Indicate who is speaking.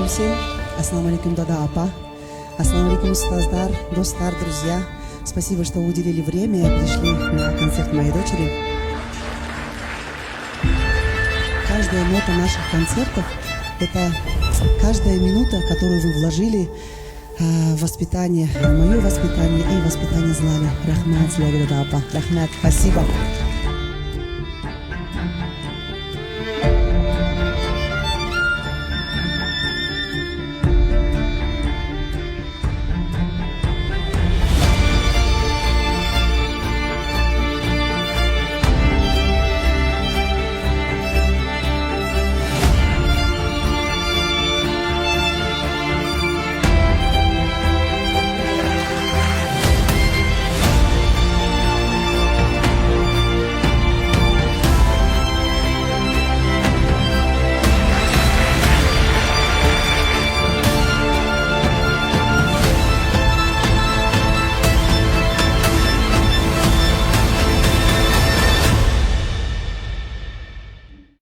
Speaker 1: всем. Ассаламу алейкум, дада апа. Ассаламу алейкум, устаздар, достар, друзья. Спасибо, что вы уделили время и пришли на концерт моей дочери. Каждая нота наших концертов – это каждая минута, которую вы вложили в воспитание, в мое воспитание и воспитание Злали. Рахмат, дада апа. Рахмат, спасибо.